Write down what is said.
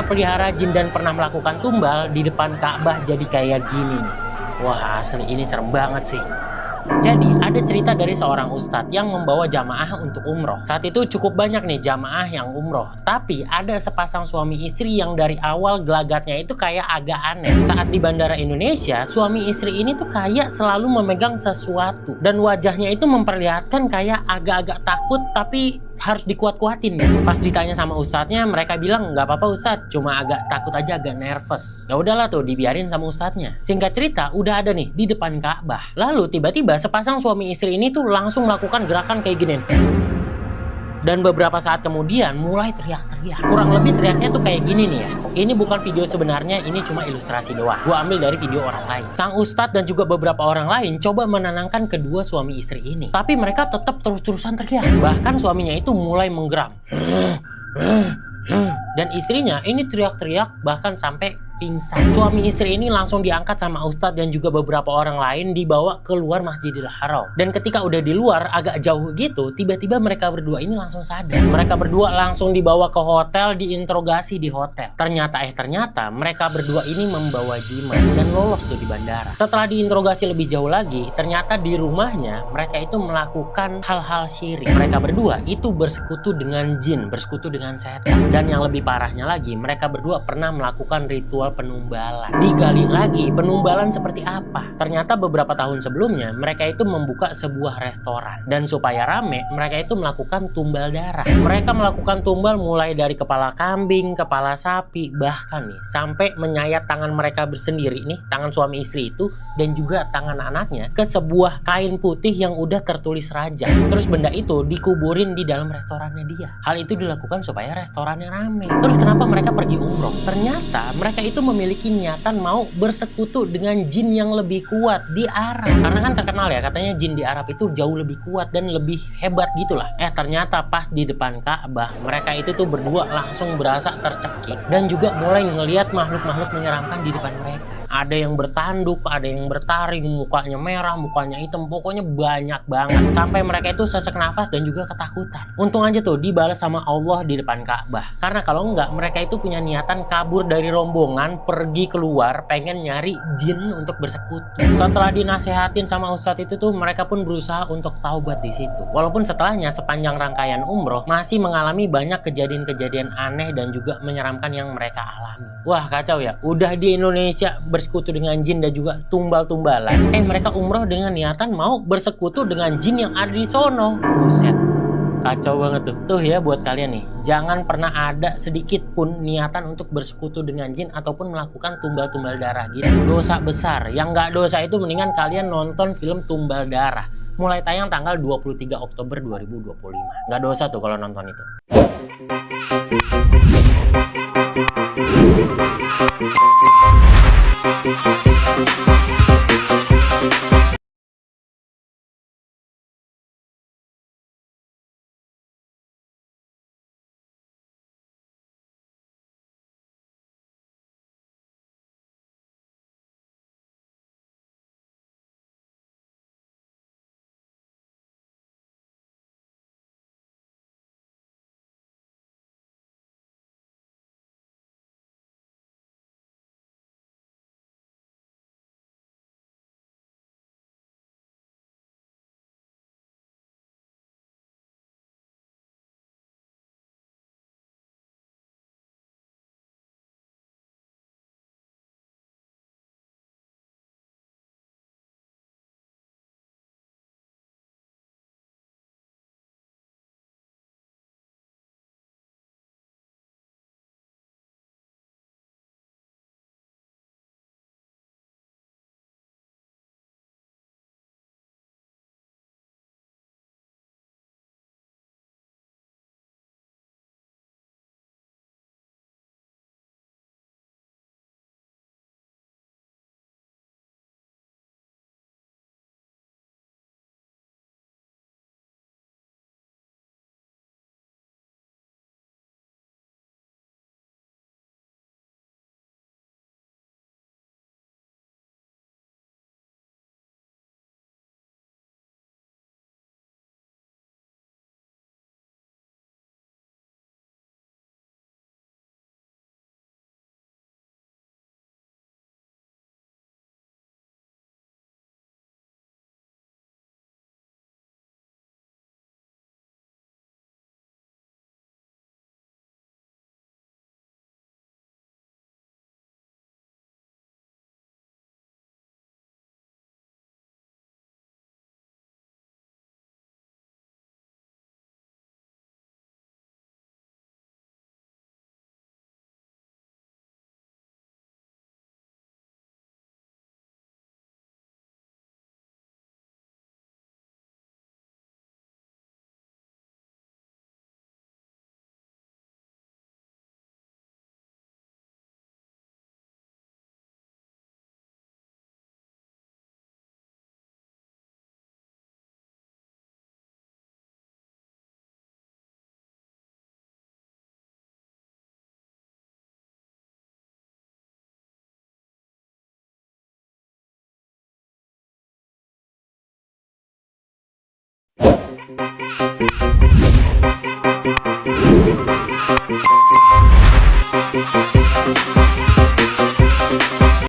pelihara jin dan pernah melakukan tumbal di depan Ka'bah jadi kayak gini nih. Wah, asli ini serem banget sih. Jadi, ada cerita dari seorang ustadz yang membawa jamaah untuk umroh. Saat itu cukup banyak nih jamaah yang umroh. Tapi, ada sepasang suami istri yang dari awal gelagatnya itu kayak agak aneh. Saat di Bandara Indonesia, suami istri ini tuh kayak selalu memegang sesuatu. Dan wajahnya itu memperlihatkan kayak agak-agak takut, tapi harus dikuat-kuatin gitu. Pas ditanya sama ustadznya, mereka bilang nggak apa-apa ustadz, cuma agak takut aja, agak nervous. Ya udahlah tuh, dibiarin sama ustadznya. Singkat cerita, udah ada nih di depan Ka'bah. Lalu tiba-tiba sepasang suami istri ini tuh langsung melakukan gerakan kayak gini. Dan beberapa saat kemudian mulai teriak-teriak. Kurang lebih teriaknya tuh kayak gini nih ya. Ini bukan video sebenarnya, ini cuma ilustrasi doang. Gua ambil dari video orang lain. Sang ustadz dan juga beberapa orang lain coba menenangkan kedua suami istri ini. Tapi mereka tetap terus-terusan teriak. Bahkan suaminya itu mulai menggeram. Dan istrinya ini teriak-teriak bahkan sampai pingsan. Suami istri ini langsung diangkat sama ustadz dan juga beberapa orang lain dibawa keluar Masjidil Haram. Dan ketika udah di luar agak jauh gitu, tiba-tiba mereka berdua ini langsung sadar. Mereka berdua langsung dibawa ke hotel, diinterogasi di hotel. Ternyata mereka berdua ini membawa jimat dan lolos tuh di bandara. Setelah diinterogasi lebih jauh lagi, ternyata di rumahnya mereka itu melakukan hal-hal syirik. Mereka berdua itu bersekutu dengan jin, bersekutu dengan setan. Dan yang lebih parahnya lagi, mereka berdua pernah melakukan ritual penumbalan. Digali lagi, penumbalan seperti apa? Ternyata beberapa tahun sebelumnya mereka itu membuka sebuah restoran. Dan supaya rame, mereka itu melakukan tumbal darah. Mereka melakukan tumbal mulai dari kepala kambing, kepala sapi, bahkan nih sampai menyayat tangan mereka bersendiri nih, tangan suami istri itu dan juga tangan anaknya ke sebuah kain putih yang udah tertulis raja. Terus benda itu dikuburin di dalam restorannya dia. Hal itu dilakukan supaya restorannya rame. Terus kenapa mereka pergi umroh? Ternyata mereka itu memiliki niatan mau bersekutu dengan jin yang lebih kuat di Arab. Karena kan terkenal ya, katanya jin di Arab itu jauh lebih kuat dan lebih hebat gitulah. Ternyata pas di depan Ka'bah, mereka itu tuh berdua langsung berasa tercekik dan juga mulai ngelihat makhluk-makhluk menyeramkan di depan mereka. Ada yang bertanduk, ada yang bertaring, mukanya merah, mukanya hitam, pokoknya banyak banget. Sampai mereka itu sesek nafas dan juga ketakutan. Untung aja tuh dibalas sama Allah di depan Ka'bah. Karena kalau enggak, mereka itu punya niatan kabur dari rombongan, pergi keluar, pengen nyari jin untuk bersekutu. Setelah dinasehatin sama ustadz itu tuh, mereka pun berusaha untuk taubat di situ. Walaupun setelahnya sepanjang rangkaian umroh masih mengalami banyak kejadian-kejadian aneh dan juga menyeramkan yang mereka alami. Wah, kacau ya. Udah di Indonesia bersekutu dengan jin dan juga tumbal-tumbalan. Mereka umroh dengan niatan mau bersekutu dengan jin yang ada di sono. Buset. Kacau banget tuh. Tuh ya buat kalian nih. Jangan pernah ada sedikit pun niatan untuk bersekutu dengan jin ataupun melakukan tumbal-tumbal darah gitu. Dosa besar. Yang nggak dosa itu mendingan kalian nonton film Tumbal Darah. Mulai tayang tanggal 23 Oktober 2025. Nggak dosa tuh kalau nonton itu. Bye.